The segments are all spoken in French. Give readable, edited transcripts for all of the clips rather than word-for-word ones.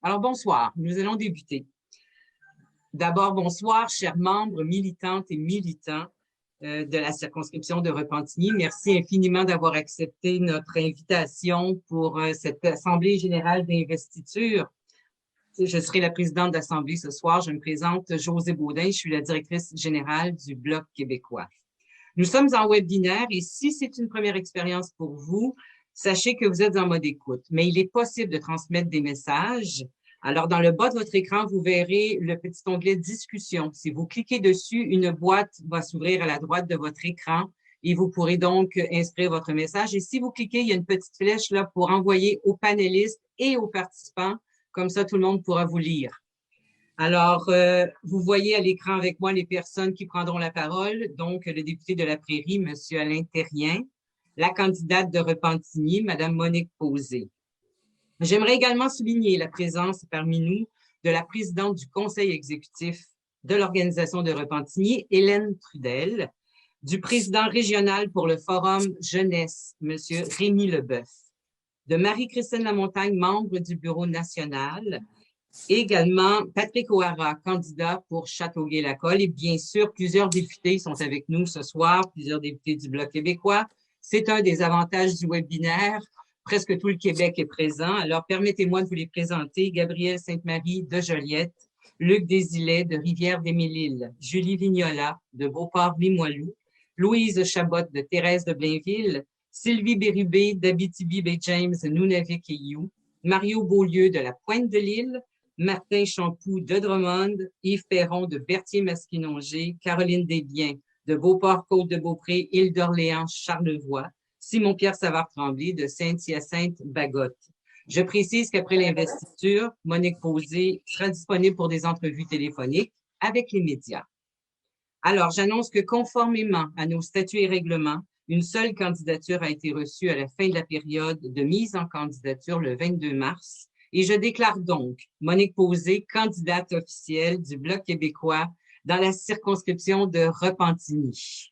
Alors, bonsoir. Nous allons débuter. D'abord, bonsoir, chers membres militantes et militants de la circonscription de Repentigny. Merci infiniment d'avoir accepté notre invitation pour cette Assemblée générale d'investiture. Je serai la présidente d'Assemblée ce soir. Je me présente Josée Baudin. Je suis la directrice générale du Bloc québécois. Nous sommes en webinaire et si c'est une première expérience pour vous, sachez que vous êtes en mode écoute, mais il est possible de transmettre des messages. Alors, dans le bas de votre écran, vous verrez le petit onglet discussion. Si vous cliquez dessus, une boîte va s'ouvrir à la droite de votre écran et vous pourrez donc inscrire votre message. Et si vous cliquez, il y a une petite flèche là pour envoyer aux panélistes et aux participants. Comme ça, tout le monde pourra vous lire. Alors, vous voyez à l'écran avec moi les personnes qui prendront la parole. Donc, le député de la Prairie, M. Alain Terrien, la candidate de Repentigny, Mme Monique Posé. J'aimerais également souligner la présence parmi nous de la présidente du conseil exécutif de l'organisation de Repentigny, Hélène Trudel, du président régional pour le Forum Jeunesse, M. Rémi Leboeuf, de Marie-Christine Lamontagne, membre du bureau national, et également Patrick O'Hara, candidat pour Châteauguay-Lacolle. Et bien sûr, plusieurs députés sont avec nous ce soir, plusieurs députés du Bloc québécois. C'est un des avantages du webinaire. Presque tout le Québec est présent. Alors, permettez-moi de vous les présenter. Gabrielle Sainte-Marie de Joliette, Luc Desilets de Rivière-des-Mille-Îles, Julie Vignola de Beauport-Limoilou, Louise Chabot de Thérèse de Blainville, Sylvie Bérubé d'Abitibi-Baie-James, Nunavik-et-You, Mario Beaulieu de la Pointe-de-l'Île, Martin Champoux de Drummond, Yves Perron de Berthier-Masquinongé, Caroline Desbiens de Beauport-Côte-de-Beaupré, Île-d'Orléans, Charlevoix, Simon-Pierre Savard-Tremblay de Saint-Hyacinthe-Bagotte. Je précise qu'après l'investiture, Monique Posé sera disponible pour des entrevues téléphoniques avec les médias. Alors, j'annonce que conformément à nos statuts et règlements, une seule candidature a été reçue à la fin de la période de mise en candidature le 22 mars et je déclare donc Monique Posé candidate officielle du Bloc québécois dans la circonscription de Repentigny.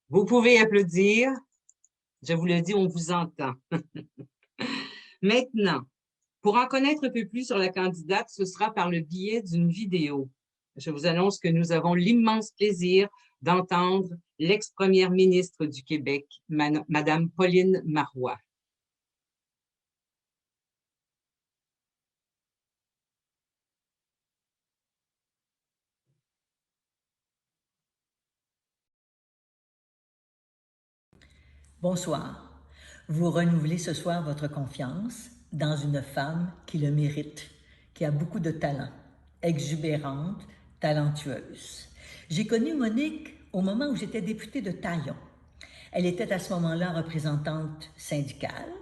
Vous pouvez applaudir. Je vous le dis, on vous entend. Maintenant, pour en connaître un peu plus sur la candidate, ce sera par le biais d'une vidéo. Je vous annonce que nous avons l'immense plaisir d'entendre l'ex-première ministre du Québec, Madame Pauline Marois. Bonsoir. Vous renouvelez ce soir votre confiance dans une femme qui le mérite, qui a beaucoup de talent, exubérante, talentueuse. J'ai connu Monique au moment où j'étais députée de Taillon. Elle était à ce moment-là représentante syndicale,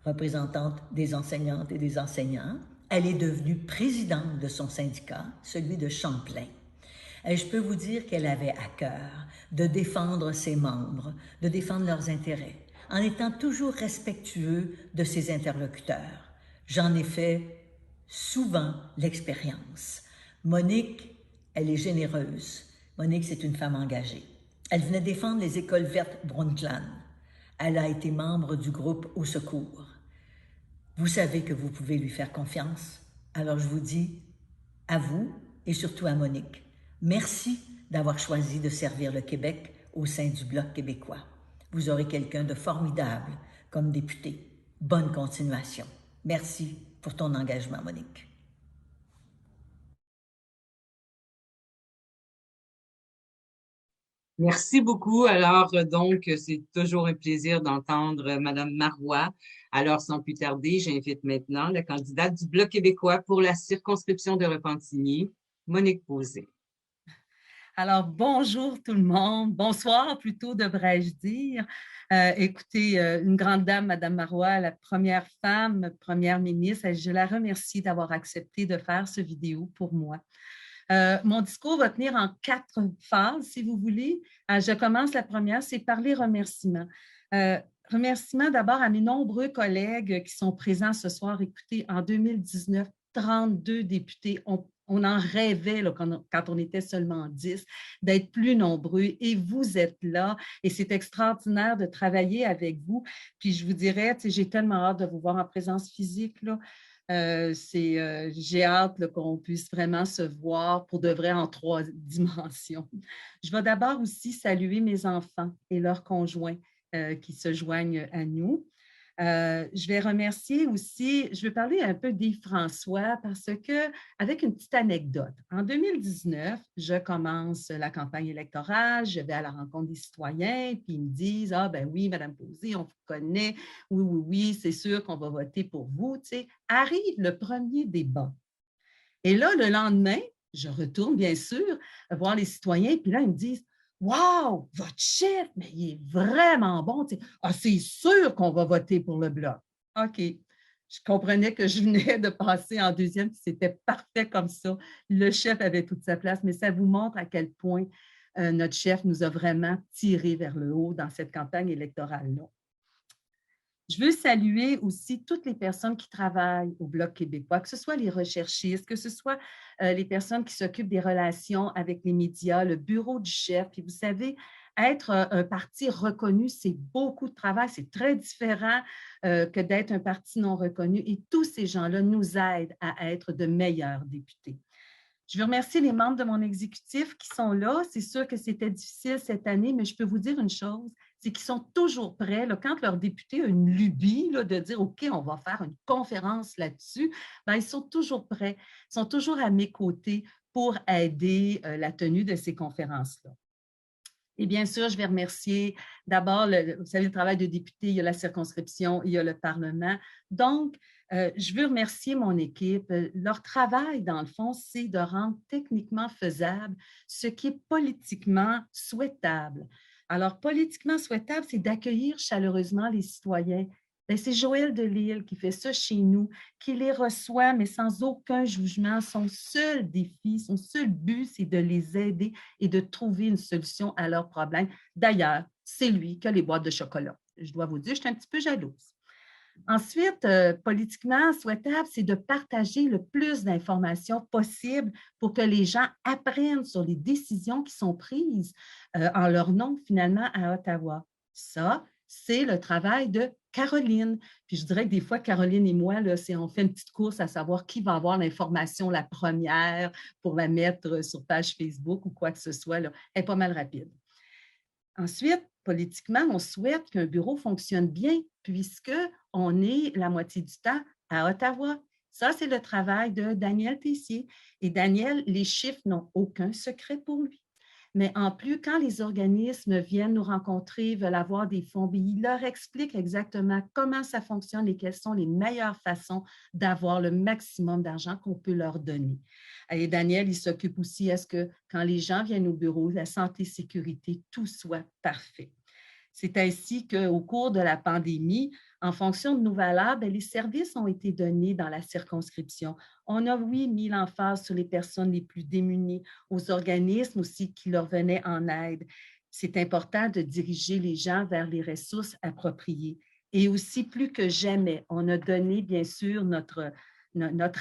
représentante des enseignantes et des enseignants. Elle est devenue présidente de son syndicat, celui de Champlain. Et je peux vous dire qu'elle avait à cœur de défendre ses membres, de défendre leurs intérêts, en étant toujours respectueux de ses interlocuteurs. J'en ai fait souvent l'expérience. Monique, elle est généreuse. Monique, c'est une femme engagée. Elle venait défendre les écoles vertes Brundtland. Elle a été membre du groupe Au Secours. Vous savez que vous pouvez lui faire confiance. Alors je vous dis, à vous et surtout à Monique, merci d'avoir choisi de servir le Québec au sein du Bloc québécois. Vous aurez quelqu'un de formidable comme député. Bonne continuation. Merci pour ton engagement, Monique. Merci beaucoup. Alors, donc, c'est toujours un plaisir d'entendre Madame Marois. Alors, sans plus tarder, j'invite maintenant la candidate du Bloc québécois pour la circonscription de Repentigny, Monique Posé. Alors, bonjour tout le monde. Bonsoir, plutôt, devrais-je dire. Écoutez, une grande dame, Madame Marois, la première femme, première ministre, je la remercie d'avoir accepté de faire ce vidéo pour moi. Mon discours va tenir en 4 phases, si vous voulez. Je commence la première, c'est par les remerciements. Remerciements d'abord à mes nombreux collègues qui sont présents ce soir. Écoutez, en 2019, 32 députés ont On en rêvait là, quand on était seulement 10, d'être plus nombreux et vous êtes là et c'est extraordinaire de travailler avec vous. Puis je vous dirais, j'ai tellement hâte de vous voir en présence physique, là. J'ai hâte qu'on puisse vraiment se voir pour de vrai en 3 dimensions. Je vais d'abord aussi saluer mes enfants et leurs conjoints qui se joignent à nous. Je vais remercier aussi, je vais parler un peu d'Yves François parce que, avec une petite anecdote, en 2019, je commence la campagne électorale, je vais à la rencontre des citoyens, puis ils me disent, ah ben oui, Madame Posey, on vous connaît, oui, oui, oui, c'est sûr qu'on va voter pour vous. Tu sais, arrive le premier débat. Et là, le lendemain, je retourne, bien sûr, voir les citoyens, puis là, ils me disent, wow, votre chef, mais il est vraiment bon. Tu sais. Ah, c'est sûr qu'on va voter pour le Bloc. OK. Je comprenais que je venais de passer en deuxième, puis c'était parfait comme ça. Le chef avait toute sa place, mais ça vous montre à quel point notre chef nous a vraiment tirés vers le haut dans cette campagne électorale-là. Je veux saluer aussi toutes les personnes qui travaillent au Bloc québécois, que ce soit les recherchistes, que ce soit les personnes qui s'occupent des relations avec les médias, le bureau du chef. Puis vous savez, être un parti reconnu, c'est beaucoup de travail, c'est très différent que d'être un parti non reconnu. Et tous ces gens-là nous aident à être de meilleurs députés. Je veux remercier les membres de mon exécutif qui sont là. C'est sûr que c'était difficile cette année, mais je peux vous dire une chose, c'est qu'ils sont toujours prêts. Là, quand leur député a une lubie là, de dire, OK, on va faire une conférence là-dessus, bien, ils sont toujours prêts, ils sont toujours à mes côtés pour aider la tenue de ces conférences-là. Et bien sûr, je vais remercier d'abord, vous savez, le travail de député, il y a la circonscription, il y a le Parlement. Donc, je veux remercier mon équipe. Leur travail, dans le fond, c'est de rendre techniquement faisable ce qui est politiquement souhaitable. Alors, politiquement souhaitable, c'est d'accueillir chaleureusement les citoyens. Bien, c'est Joël Delisle qui fait ça chez nous, qui les reçoit, mais sans aucun jugement. Son seul défi, son seul but, c'est de les aider et de trouver une solution à leurs problèmes. D'ailleurs, c'est lui qui a les boîtes de chocolat. Je dois vous dire, je suis un petit peu jalouse. Ensuite, politiquement souhaitable, c'est de partager le plus d'informations possible pour que les gens apprennent sur les décisions qui sont prises en leur nom, finalement, à Ottawa. Ça, c'est le travail de Caroline. Puis je dirais que des fois, Caroline et moi, là, on fait une petite course à savoir qui va avoir l'information la première pour la mettre sur page Facebook ou quoi que ce soit. Là. Elle est pas mal rapide. Ensuite, politiquement, on souhaite qu'un bureau fonctionne bien puisqu'on est la moitié du temps à Ottawa. Ça, c'est le travail de Daniel Tessier. Et Daniel, les chiffres n'ont aucun secret pour lui. Mais en plus, quand les organismes viennent nous rencontrer, veulent avoir des fonds, il leur explique exactement comment ça fonctionne et quelles sont les meilleures façons d'avoir le maximum d'argent qu'on peut leur donner. Et Daniel, il s'occupe aussi à ce que quand les gens viennent au bureau, la santé, sécurité, tout soit parfait. C'est ainsi qu'au cours de la pandémie, en fonction de nos valeurs, les services ont été donnés dans la circonscription. On a, oui, mis l'emphase sur les personnes les plus démunies, aux organismes aussi qui leur venaient en aide. C'est important de diriger les gens vers les ressources appropriées. Et aussi, plus que jamais, on a donné, bien sûr, notre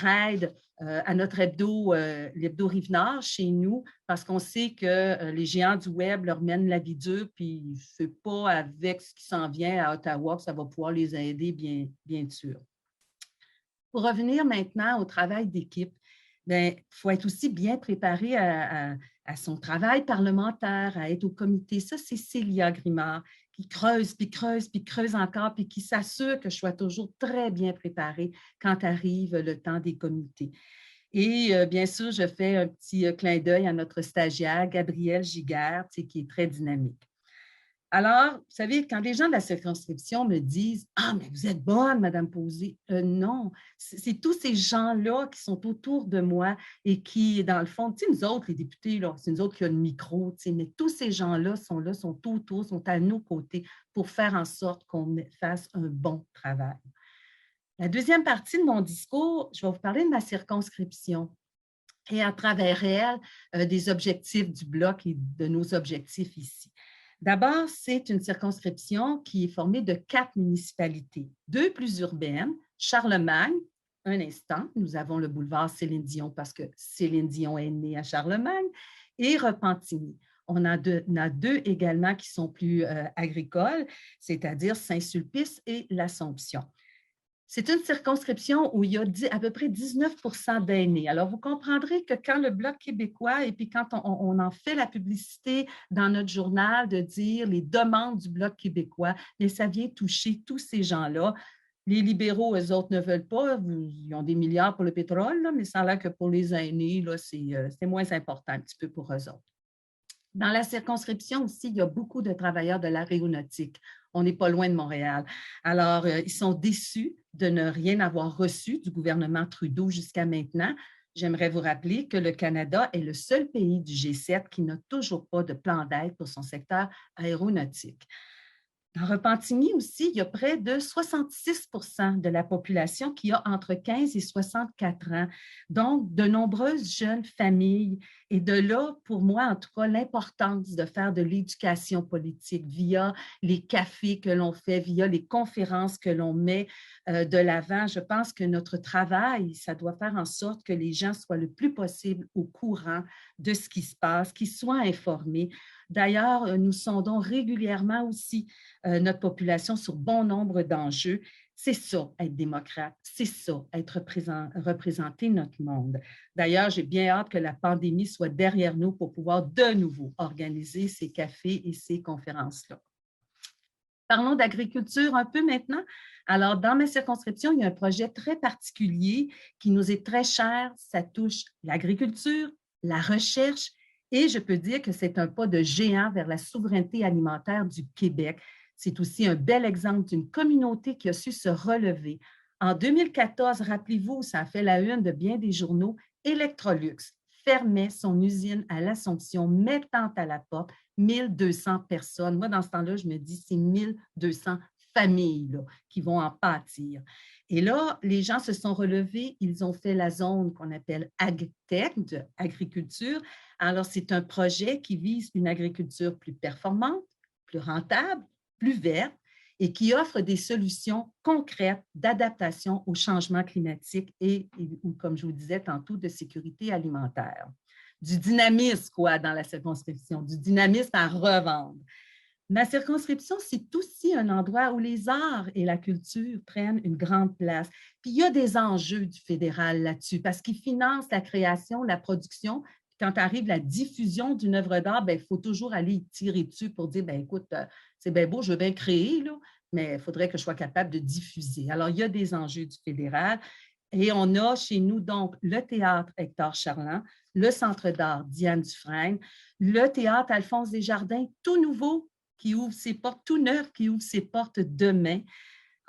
aide à notre hebdo, l'hebdo Rive-Nord chez nous, parce qu'on sait que les géants du web leur mènent la vie dure, puis ce n'est pas avec ce qui s'en vient à Ottawa que ça va pouvoir les aider, bien sûr. Pour revenir maintenant au travail d'équipe, il faut être aussi bien préparé à son travail parlementaire, à être au comité. Ça, c'est Célia Grimard qui creuse, puis creuse, puis creuse encore, puis qui s'assure que je sois toujours très bien préparée quand arrive le temps des comités. Et bien sûr, je fais un petit clin d'œil à notre stagiaire, Gabrielle Giguère, qui est très dynamique. Alors, vous savez, quand les gens de la circonscription me disent « Ah, mais vous êtes bonne, Madame Posey », non, c'est tous ces gens-là qui sont autour de moi et qui, dans le fond, tu sais, nous autres, les députés, c'est nous autres qui avons le micro, mais tous ces gens-là, sont autour, sont à nos côtés pour faire en sorte qu'on fasse un bon travail. La deuxième partie de mon discours, je vais vous parler de ma circonscription et à travers elle, des objectifs du Bloc et de nos objectifs ici. D'abord, c'est une circonscription qui est formée de 4 municipalités, 2 plus urbaines, Charlemagne, un instant. Nous avons le boulevard Céline Dion parce que Céline Dion est née à Charlemagne et Repentigny. On a deux également qui sont plus agricoles, c'est-à-dire Saint-Sulpice et l'Assomption. C'est une circonscription où il y a à peu près 19% d'aînés. Alors, vous comprendrez que quand le Bloc québécois, et puis quand on en fait la publicité dans notre journal de dire les demandes du Bloc québécois, mais ça vient toucher tous ces gens-là. Les libéraux, eux autres, ne veulent pas. Ils ont des milliards pour le pétrole, là, mais ça a l'air que pour les aînés, c'est moins important un petit peu pour eux autres. Dans la circonscription aussi, il y a beaucoup de travailleurs de l'aéronautique. On n'est pas loin de Montréal. Alors, ils sont déçus de ne rien avoir reçu du gouvernement Trudeau jusqu'à maintenant. J'aimerais vous rappeler que le Canada est le seul pays du G7 qui n'a toujours pas de plan d'aide pour son secteur aéronautique. Dans Repentigny aussi, il y a près de 66% de la population qui a entre 15 et 64 ans. Donc, de nombreuses jeunes familles. Et de là, pour moi, en tout cas, l'importance de faire de l'éducation politique via les cafés que l'on fait, via les conférences que l'on met de l'avant. Je pense que notre travail, ça doit faire en sorte que les gens soient le plus possible au courant de ce qui se passe, qu'ils soient informés. D'ailleurs, nous sondons régulièrement aussi notre population sur bon nombre d'enjeux. C'est ça, être démocrate. C'est ça, être représenter notre monde. D'ailleurs, j'ai bien hâte que la pandémie soit derrière nous pour pouvoir de nouveau organiser ces cafés et ces conférences-là. Parlons d'agriculture un peu maintenant. Alors, dans ma circonscription, il y a un projet très particulier qui nous est très cher. Ça touche l'agriculture, la recherche et je peux dire que c'est un pas de géant vers la souveraineté alimentaire du Québec. C'est aussi un bel exemple d'une communauté qui a su se relever. En 2014, rappelez-vous, ça a fait la une de bien des journaux, Electrolux fermait son usine à l'Assomption, mettant à la porte 1200 personnes. Moi, dans ce temps-là, je me dis, c'est 1200 familles là, qui vont en pâtir. Et là, les gens se sont relevés, ils ont fait la zone qu'on appelle AgTech, de agriculture. Alors, c'est un projet qui vise une agriculture plus performante, plus rentable, plus verte et qui offre des solutions concrètes d'adaptation au changement climatique et, comme je vous disais tantôt, de sécurité alimentaire. Du dynamisme, quoi, dans la circonscription, du dynamisme à revendre. Ma circonscription, c'est aussi un endroit où les arts et la culture prennent une grande place. Puis il y a des enjeux du fédéral là-dessus parce qu'il finance la création, la production. Quand arrive la diffusion d'une œuvre d'art, il faut toujours aller y tirer dessus pour dire, écoute, c'est bien beau, je veux bien créer, là, mais il faudrait que je sois capable de diffuser. Alors, il y a des enjeux du fédéral. Et on a chez nous, donc, le théâtre Hector Charland, le centre d'art Diane Dufresne, le théâtre Alphonse Desjardins, tout nouveau, qui ouvre ses portes, tout neuf, qui ouvre ses portes demain.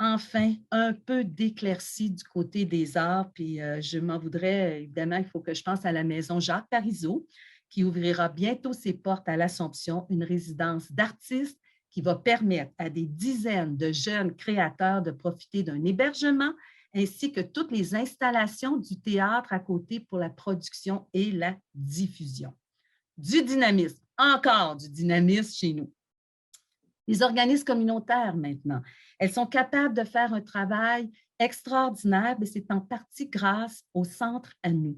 Enfin, un peu d'éclaircie du côté des arts, puis je m'en voudrais, évidemment, il faut que je pense à la maison Jacques Parizeau, qui ouvrira bientôt ses portes à l'Assomption, une résidence d'artistes qui va permettre à des dizaines de jeunes créateurs de profiter d'un hébergement, ainsi que toutes les installations du théâtre à côté pour la production et la diffusion. Du dynamisme, encore du dynamisme chez nous. Les organismes communautaires maintenant, elles sont capables de faire un travail extraordinaire, mais c'est en partie grâce au Centre à nous.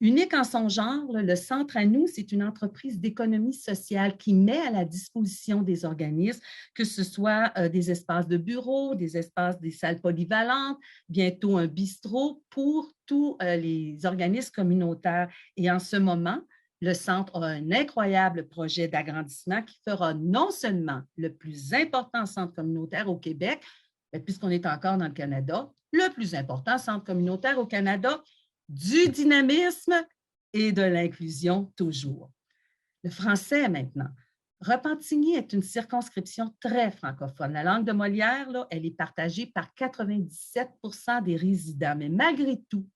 Unique en son genre, le Centre à nous, c'est une entreprise d'économie sociale qui met à la disposition des organismes, que ce soit des espaces de bureaux, des espaces, des salles polyvalentes, bientôt un bistrot pour tous les organismes communautaires. Et en ce moment, le Centre a un incroyable projet d'agrandissement qui fera non seulement le plus important centre communautaire au Québec, mais puisqu'on est encore dans le Canada, le plus important centre communautaire au Canada, du dynamisme et de l'inclusion toujours. Le français maintenant. Repentigny est une circonscription très francophone. La langue de Molière, là, elle est partagée par 97% des résidents, mais malgré tout,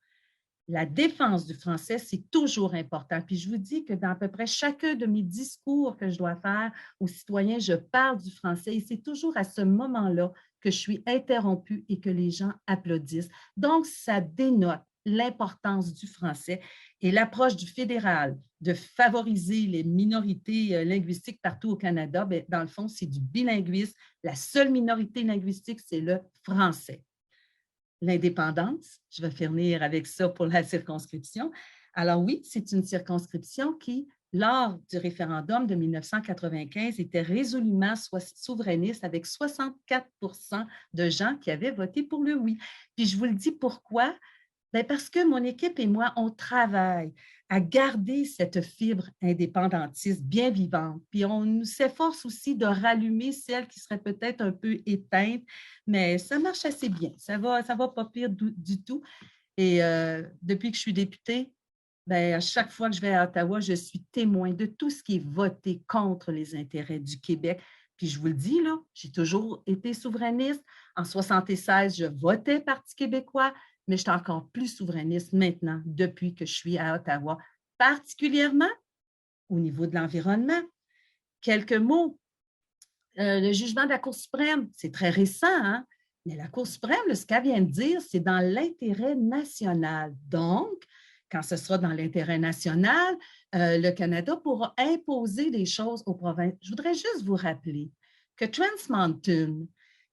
la défense du français, c'est toujours important. Puis je vous dis que dans à peu près chacun de mes discours que je dois faire aux citoyens, je parle du français et c'est toujours à ce moment-là que je suis interrompue et que les gens applaudissent. Donc, ça dénote l'importance du français et l'approche du fédéral de favoriser les minorités linguistiques partout au Canada, bien, dans le fond, c'est du bilinguisme. La seule minorité linguistique, c'est le français. l'indépendance. Je vais finir avec ça pour la circonscription. Alors oui, c'est une circonscription qui, lors du référendum de 1995, était résolument souverainiste avec 64 de gens qui avaient voté pour le oui. Puis je vous le dis pourquoi? Bien parce que mon équipe et moi, on travaille à garder cette fibre indépendantiste bien vivante. Puis on s'efforce aussi de rallumer celle qui serait peut-être un peu éteinte, mais ça marche assez bien. Ça va pas pire du tout. Et depuis que je suis députée, bien, à chaque fois que je vais à Ottawa, je suis témoin de tout ce qui est voté contre les intérêts du Québec. Puis je vous le dis, là, j'ai toujours été souverainiste. En 1976, je votais Parti québécois, mais je suis encore plus souverainiste maintenant depuis que je suis à Ottawa, particulièrement au niveau de l'environnement. Quelques mots. Le jugement de la Cour suprême, c'est très récent, hein? Mais la Cour suprême, là, ce qu'elle vient de dire, c'est dans l'intérêt national. Donc, quand ce sera dans l'intérêt national, le Canada pourra imposer des choses aux provinces. Je voudrais juste vous rappeler que Trans Mountain,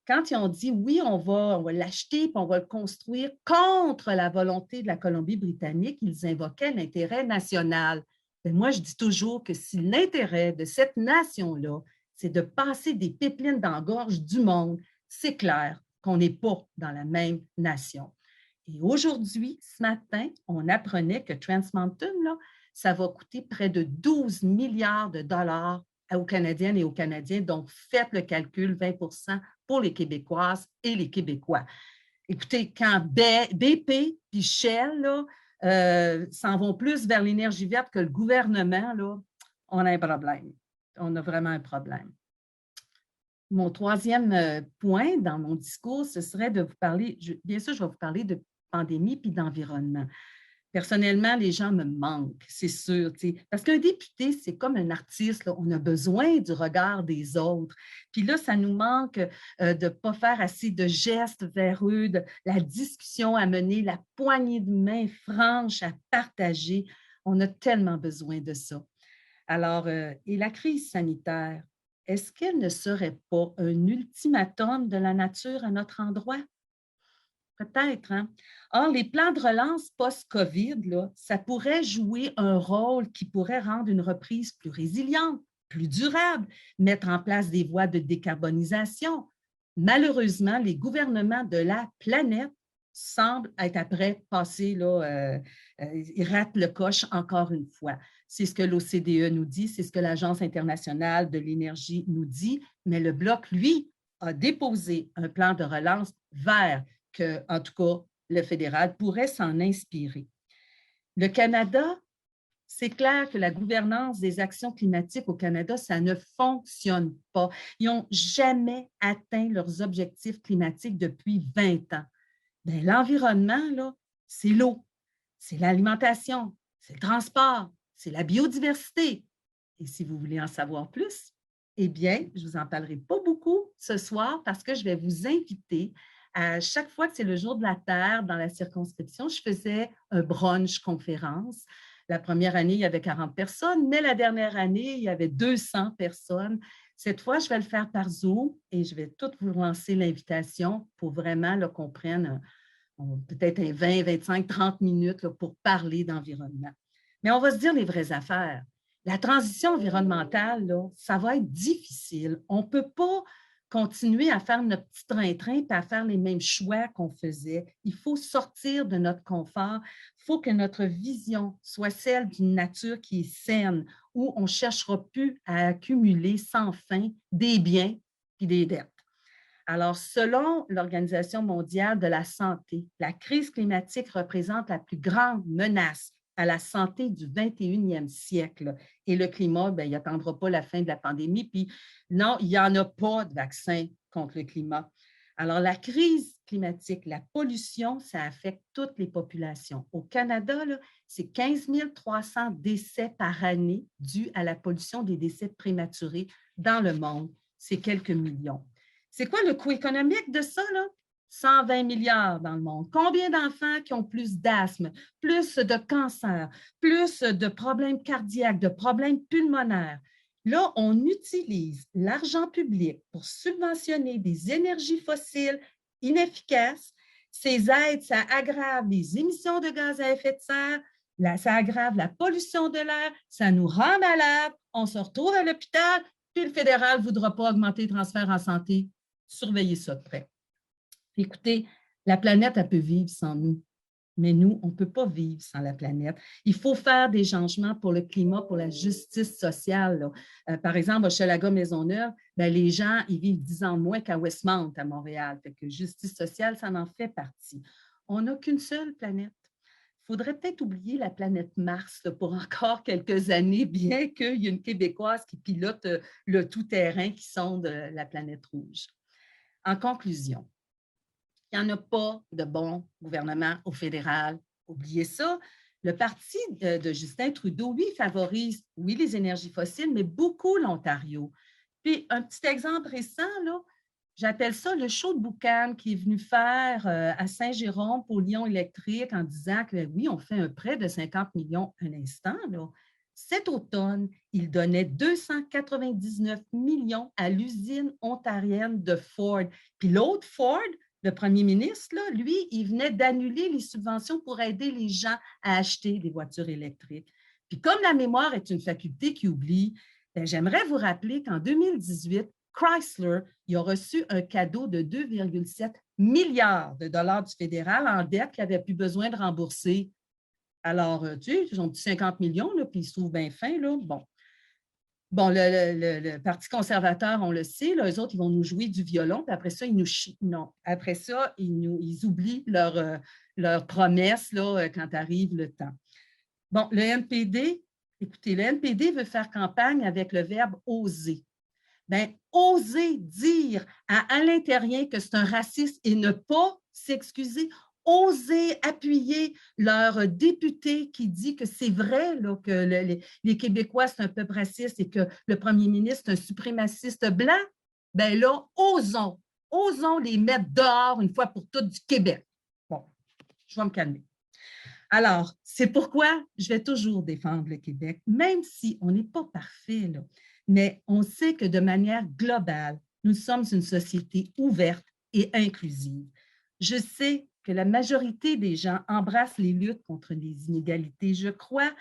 quand ils ont dit oui, on va l'acheter et on va le construire contre la volonté de la Colombie-Britannique, ils invoquaient l'intérêt national. Mais moi, je dis toujours que si l'intérêt de cette nation-là, c'est de passer des pipelines dans la gorge du monde, c'est clair qu'on n'est pas dans la même nation. Et aujourd'hui, ce matin, on apprenait que Trans Mountain, là, ça va coûter près de 12 milliards de dollars aux Canadiennes et aux Canadiens. Donc, faites le calcul, 20 pour les Québécoises et les Québécois. Écoutez, quand BP et Shell s'en vont plus vers l'énergie verte que le gouvernement, là, on a un problème. On a vraiment un problème. Mon troisième point dans mon discours, ce serait de vous parler, bien sûr, je vais vous parler de pandémie puis d'environnement. Personnellement, les gens me manquent, c'est sûr. Parce qu'un député, c'est comme un artiste, là, on a besoin du regard des autres. Puis là, ça nous manque de ne pas faire assez de gestes vers eux, de la discussion à mener, la poignée de main franche à partager. On a tellement besoin de ça. Alors, et la crise sanitaire, est-ce qu'elle ne serait pas un ultimatum de la nature à notre endroit? Peut-être, hein? Or, les plans de relance post-COVID, là, ça pourrait jouer un rôle qui pourrait rendre une reprise plus résiliente, plus durable, mettre en place des voies de décarbonisation. Malheureusement, les gouvernements de la planète semblent être après passer, là, ils ratent le coche encore une fois. C'est ce que l'OCDE nous dit, c'est ce que l'Agence internationale de l'énergie nous dit, mais le Bloc, lui, a déposé un plan de relance vert que, en tout cas, le fédéral pourrait s'en inspirer. Le Canada, c'est clair que la gouvernance des actions climatiques au Canada, ça ne fonctionne pas. Ils n'ont jamais atteint leurs objectifs climatiques depuis 20 ans. Bien, l'environnement, là, c'est l'eau, c'est l'alimentation, c'est le transport, c'est la biodiversité. Et si vous voulez en savoir plus, eh bien, je ne vous en parlerai pas beaucoup ce soir parce que je vais vous inviter à chaque fois que c'est le jour de la Terre dans la circonscription, je faisais un brunch conférence. La première année, il y avait 40 personnes, mais la dernière année, il y avait 200 personnes. Cette fois, je vais le faire par Zoom et je vais tout vous lancer l'invitation pour vraiment qu'on prenne peut-être 20, 25, 30 minutes là, pour parler d'environnement. Mais on va se dire les vraies affaires. La transition environnementale, là, ça va être difficile. On ne peut pas continuer à faire notre petit train-train et à faire les mêmes choix qu'on faisait. Il faut sortir de notre confort. Il faut que notre vision soit celle d'une nature qui est saine, où on ne cherchera plus à accumuler sans fin des biens et des dettes. Alors, selon l'Organisation mondiale de la santé, la crise climatique représente la plus grande menace à la santé du 21e siècle. Et le climat, bien, il n'attendra pas la fin de la pandémie. Puis non, il n'y en a pas de vaccin contre le climat. Alors, la crise climatique, la pollution, ça affecte toutes les populations. Au Canada, c'est 15 300 décès par année dus à la pollution, des décès prématurés dans le monde. C'est quelques millions. C'est quoi le coût économique de ça, là? 120 milliards dans le monde. Combien d'enfants qui ont plus d'asthme, plus de cancer, plus de problèmes cardiaques, de problèmes pulmonaires? Là, on utilise l'argent public pour subventionner des énergies fossiles inefficaces. Ces aides, ça aggrave les émissions de gaz à effet de serre, ça aggrave la pollution de l'air, ça nous rend malades, on se retrouve à l'hôpital, puis le fédéral ne voudra pas augmenter les transferts en santé. Surveillez ça de près. Écoutez, la planète, elle peut vivre sans nous. Mais nous, on ne peut pas vivre sans la planète. Il faut faire des changements pour le climat, pour la justice sociale. Par exemple, à Hochelaga-Maisonneuve, les gens, ils vivent 10 ans de moins qu'à Westmount, à Montréal. Fait que justice sociale, ça en fait partie. On n'a qu'une seule planète. Il faudrait peut-être oublier la planète Mars là, pour encore quelques années, bien qu'il y ait une Québécoise qui pilote le tout-terrain qui sonde la planète rouge. En conclusion, il n'y en a pas de bon gouvernement au fédéral. Oubliez ça. Le parti de Justin Trudeau, lui, favorise, oui, les énergies fossiles, mais beaucoup l'Ontario. Puis, un petit exemple récent, là, j'appelle ça le show de boucan qui est venu faire à Saint-Jérôme pour Lyon Électrique en disant que, oui, on fait un prêt de 50 millions un instant, là. Cet automne, il donnait 299 millions à l'usine ontarienne de Ford. Puis l'autre Ford, le premier ministre, là, lui, il venait d'annuler les subventions pour aider les gens à acheter des voitures électriques. Puis comme la mémoire est une faculté qui oublie, j'aimerais vous rappeler qu'en 2018, Chrysler il a reçu un cadeau de 2,7 milliards de dollars du fédéral en dette qu'il n'avait plus besoin de rembourser. Alors, tu sais, ils ont petit 50 millions, là, puis ils se trouvent bien fins. Là. Bon, le Parti conservateur, on le sait, là, eux autres, ils vont nous jouer du violon, puis après ça, ils nous chient. Non, après ça, ils oublient leurs promesses là, quand arrive le temps. Bon, le NPD, écoutez, le NPD veut faire campagne avec le verbe « oser ». Bien, oser dire à Alain Terrien que c'est un raciste et ne pas s'excuser, oser appuyer leur député qui dit que c'est vrai là, que les Québécois, c'est un peuple raciste et que le premier ministre est un suprémaciste blanc, bien là, osons les mettre dehors une fois pour toutes du Québec. Bon, je vais me calmer. Alors, c'est pourquoi je vais toujours défendre le Québec, même si on n'est pas parfait, là. Mais on sait que de manière globale, nous sommes une société ouverte et inclusive. Je sais que la majorité des gens embrassent les luttes contre les inégalités. Je crois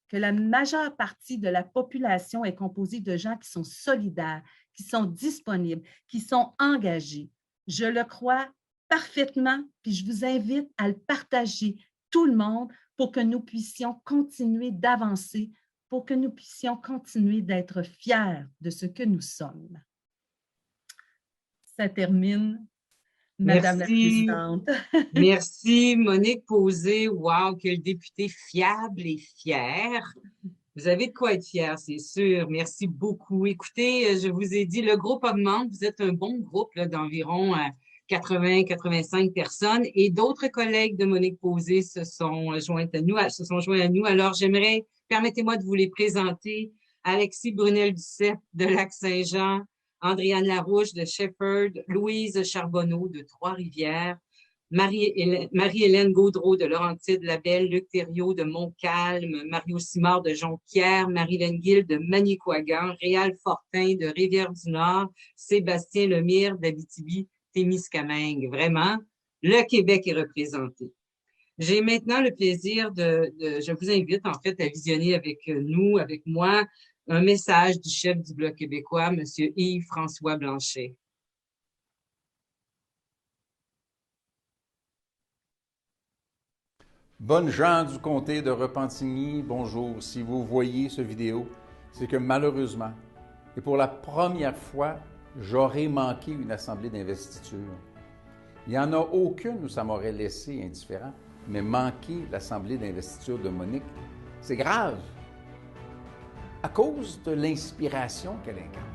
que la majeure partie de la population est composée de gens qui sont solidaires, qui sont disponibles, qui sont engagés. Je le crois parfaitement, puis je vous invite à le partager, tout le monde, pour que nous puissions continuer d'avancer, pour que nous puissions continuer d'être fiers de ce que nous sommes. Ça termine, Madame la Présidente. Merci, Monique Posé. Wow, quel député fiable et fier. Vous avez de quoi être fier, c'est sûr. Merci beaucoup. Écoutez, je vous ai dit, le groupe augmente. Vous êtes un bon groupe d'environ 80-85 personnes et d'autres collègues de Monique Posé se sont joints à nous. Alors, permettez-moi de vous les présenter. Alexis Brunel-Duceppe de Lac-Saint-Jean, Andréane Larouche de Shepherd, Louise Charbonneau de Trois-Rivières, Marie-Hélène Gaudreau de Laurentide-Labelle, Luc Thériault de Montcalm, Mario Simard de Jonquière, Marie-Hélène Guil de Manicouagan, Réal Fortin de Rivière-du-Nord, Sébastien Lemire d'Abitibi-Témiscamingue. Vraiment, le Québec est représenté. J'ai maintenant le plaisir je vous invite en fait à visionner avec moi, un message du chef du Bloc québécois, M. Yves-François Blanchet. Bonnes gens du comté de Repentigny, bonjour. Si vous voyez cette vidéo, c'est que malheureusement, et pour la première fois, j'aurais manqué une assemblée d'investiture. Il n'y en a aucune où ça m'aurait laissé indifférent, mais manquer l'assemblée d'investiture de Monique, c'est grave, à cause de l'inspiration qu'elle incarne.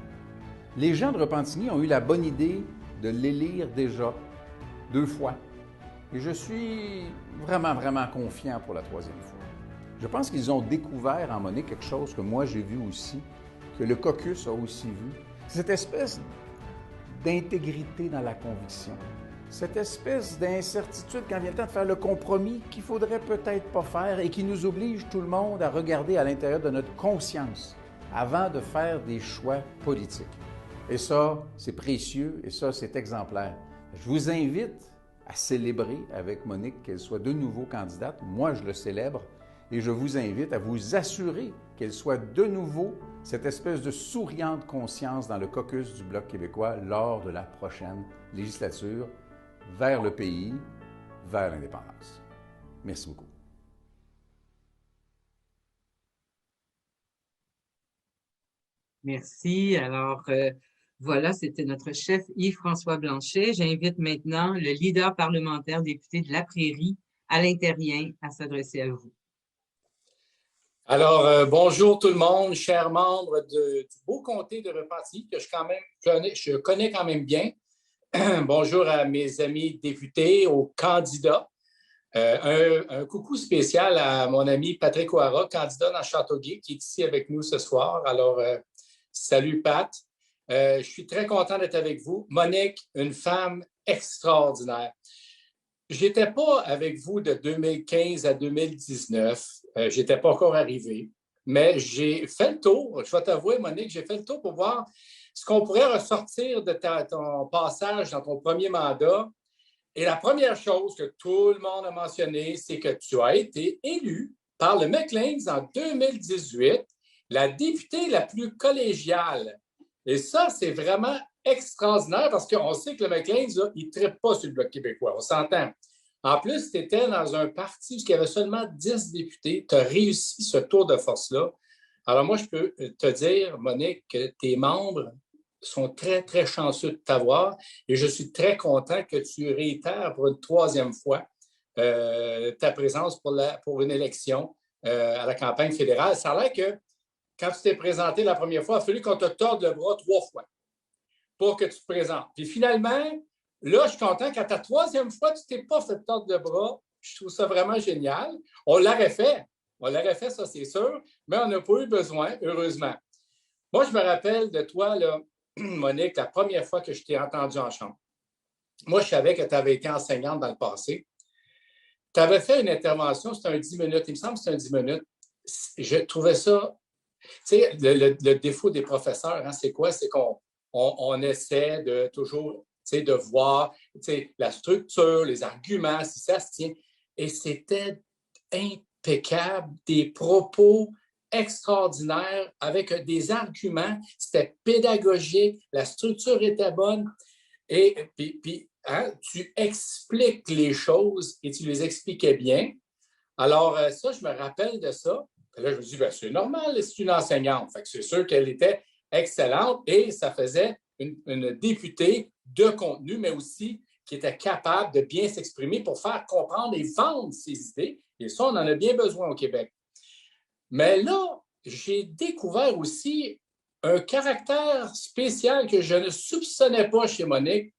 Les gens de Repentigny ont eu la bonne idée de l'élire déjà 2 fois. Et je suis vraiment, vraiment confiant pour la 3e fois. Je pense qu'ils ont découvert en Monique quelque chose que moi j'ai vu aussi, que le caucus a aussi vu. Cette espèce d'intégrité dans la conviction. Cette espèce d'incertitude quand vient le temps de faire le compromis qu'il ne faudrait peut-être pas faire et qui nous oblige tout le monde à regarder à l'intérieur de notre conscience avant de faire des choix politiques. Et ça, c'est précieux et ça, c'est exemplaire. Je vous invite à célébrer avec Monique qu'elle soit de nouveau candidate. Moi, je le célèbre et je vous invite à vous assurer qu'elle soit de nouveau cette espèce de souriante conscience dans le caucus du Bloc québécois lors de la prochaine législature vers le pays, vers l'indépendance. Merci beaucoup. Merci. Alors, voilà, c'était notre chef Yves-François Blanchet. J'invite maintenant le leader parlementaire député de la Prairie, Alain Terrien, à s'adresser à vous. Alors, bonjour tout le monde, chers membres du beau comté de Repentigny que je connais quand même bien. Bonjour à mes amis députés, aux candidats. Un coucou spécial à mon ami Patrick Ouara, candidat dans Châteauguay, qui est ici avec nous ce soir. Alors, salut Pat. Je suis très content d'être avec vous. Monique, une femme extraordinaire. Je n'étais pas avec vous de 2015 à 2019. Je n'étais pas encore arrivé. Mais j'ai fait le tour. Je vais t'avouer, Monique, j'ai fait le tour pour voir ce qu'on pourrait ressortir de ton passage dans ton premier mandat. Et la première chose que tout le monde a mentionné, c'est que tu as été élu par le Macleans en 2018, la députée la plus collégiale. Et ça, c'est vraiment extraordinaire parce qu'on sait que le Macleans, il ne trippe pas sur le Bloc québécois, on s'entend. En plus, tu étais dans un parti où il y avait seulement 10 députés. Tu as réussi ce tour de force-là. Alors moi, je peux te dire, Monique, que tes membres sont très, très chanceux de t'avoir et je suis très content que tu réitères pour une troisième fois ta présence pour une élection à la campagne fédérale. Ça a l'air que quand tu t'es présenté la première fois, il a fallu qu'on te torde le bras 3 fois pour que tu te présentes. Puis finalement, là, je suis content qu'à ta troisième fois, tu ne t'es pas fait tordre le bras. Je trouve ça vraiment génial. On l'aurait fait. On l'aurait fait, ça, c'est sûr, mais on n'a pas eu besoin, heureusement. Moi, je me rappelle de toi, là, Monique, la première fois que je t'ai entendu en chambre. Moi, je savais que tu avais été enseignante dans le passé. Tu avais fait une intervention, c'était un 10 minutes. Il me semble que c'était un 10 minutes. Je trouvais ça... Tu sais, le défaut des professeurs, hein, c'est quoi? C'est qu'on essaie de toujours, tu sais, de voir, tu sais, la structure, les arguments, si ça se tient. Et c'était impeccable, des propos extraordinaires avec des arguments. C'était pédagogique, la structure était bonne. Et puis hein, tu expliques les choses et tu les expliquais bien. Alors, ça, je me rappelle de ça. Et là, je me dis, bien, c'est normal, c'est une enseignante. Fait que c'est sûr qu'elle était excellente et ça faisait une députée de contenu, mais aussi qui était capable de bien s'exprimer pour faire comprendre et vendre ses idées. Et ça, on en a bien besoin au Québec. Mais là, j'ai découvert aussi un caractère spécial que je ne soupçonnais pas chez Monique,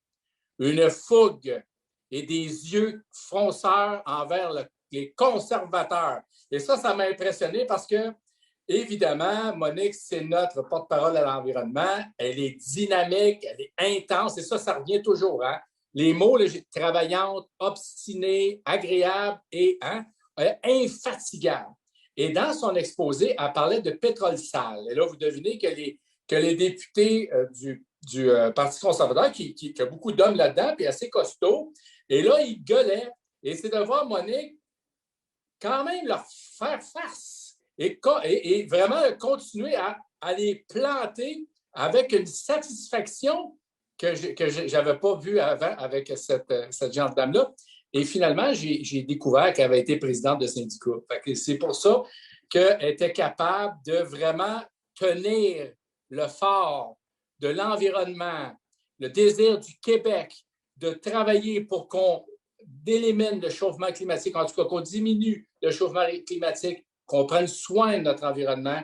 une fougue et des yeux fronceurs envers les conservateurs. Et ça m'a impressionné parce que, évidemment, Monique, c'est notre porte-parole à l'environnement. Elle est dynamique, elle est intense, et ça revient toujours. Hein? Les mots, là, travaillante, obstinée, agréable et infatigable. Et dans son exposé, elle parlait de pétrole sale. Et là, vous devinez que les députés du Parti conservateur, qui a beaucoup d'hommes là-dedans, puis assez costauds, et là, ils gueulaient. Et c'est de voir Monique quand même leur faire face et vraiment continuer à les planter avec une satisfaction que je n'avais pas vue avant avec cette jeune dame-là. Et finalement, j'ai découvert qu'elle avait été présidente de syndicat. C'est pour ça qu'elle était capable de vraiment tenir le fort de l'environnement, le désir du Québec de travailler pour qu'on élimine le chauffement climatique, en tout cas qu'on diminue le chauffement climatique, qu'on prenne soin de notre environnement,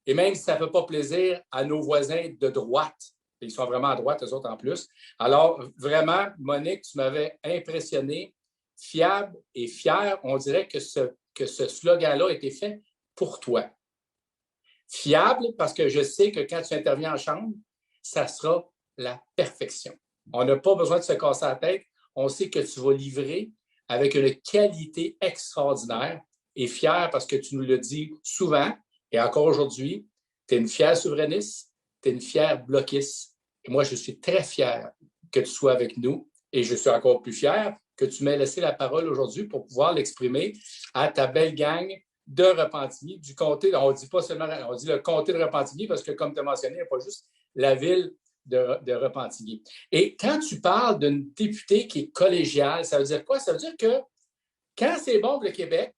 et même si ça ne fait pas plaisir à nos voisins de droite, ils sont vraiment à droite, eux autres en plus. Alors, vraiment, Monique, tu m'avais impressionné, fiable et fier. On dirait que ce slogan-là a été fait pour toi. Fiable, parce que je sais que quand tu interviens en chambre, ça sera la perfection. On n'a pas besoin de se casser la tête. On sait que tu vas livrer avec une qualité extraordinaire et fier parce que tu nous le dis souvent et encore aujourd'hui, tu es une fière souverainiste, tu es une fière bloquiste. Et moi, je suis très fier que tu sois avec nous et je suis encore plus fier que tu m'aies laissé la parole aujourd'hui pour pouvoir l'exprimer à ta belle gang de Repentigny, du comté. On ne dit pas seulement, on dit le comté de Repentigny parce que, comme tu as mentionné, il n'y a pas juste la ville de Repentigny. Et quand tu parles d'une députée qui est collégiale, ça veut dire quoi? Ça veut dire que quand c'est bon pour le Québec,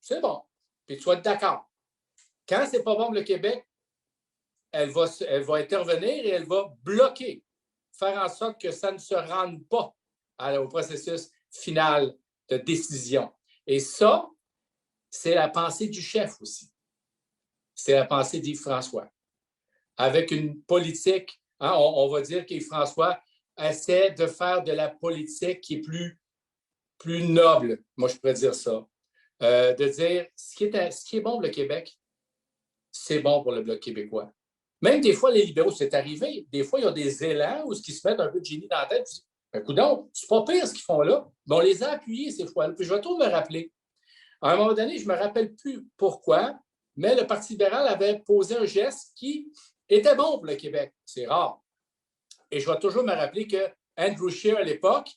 c'est bon. Puis tu vas être d'accord. Quand c'est pas bon pour le Québec, elle va intervenir et elle va bloquer, faire en sorte que ça ne se rende pas au processus final de décision. Et ça, c'est la pensée du chef aussi. C'est la pensée d'Yves François. Avec une politique, hein, on va dire qu'Yves François essaie de faire de la politique qui est plus noble, moi je pourrais dire ça. De dire ce qui est bon pour le Québec, c'est bon pour le Bloc québécois. Même des fois, les libéraux, c'est arrivé. Des fois, il y a des élans où ils se mettent un peu de génie dans la tête. Ben, coudonc, c'est pas pire ce qu'ils font là. Mais on les a appuyés ces fois-là. Puis je vais toujours me rappeler. À un moment donné, je ne me rappelle plus pourquoi, mais le Parti libéral avait posé un geste qui était bon pour le Québec. C'est rare. Et je vais toujours me rappeler que Andrew Scheer, à l'époque,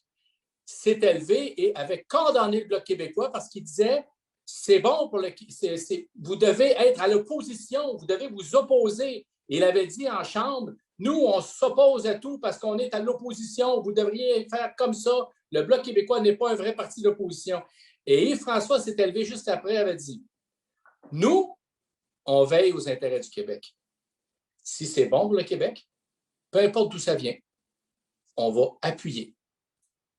s'est élevé et avait condamné le Bloc québécois parce qu'il disait c'est bon pour vous devez être à l'opposition, vous devez vous opposer. Et il avait dit en Chambre, nous, on s'oppose à tout parce qu'on est à l'opposition, vous devriez faire comme ça. Le Bloc québécois n'est pas un vrai parti d'opposition. Et Yves-François s'est élevé juste après, avait dit, nous, on veille aux intérêts du Québec. Si c'est bon pour le Québec, peu importe d'où ça vient, on va appuyer.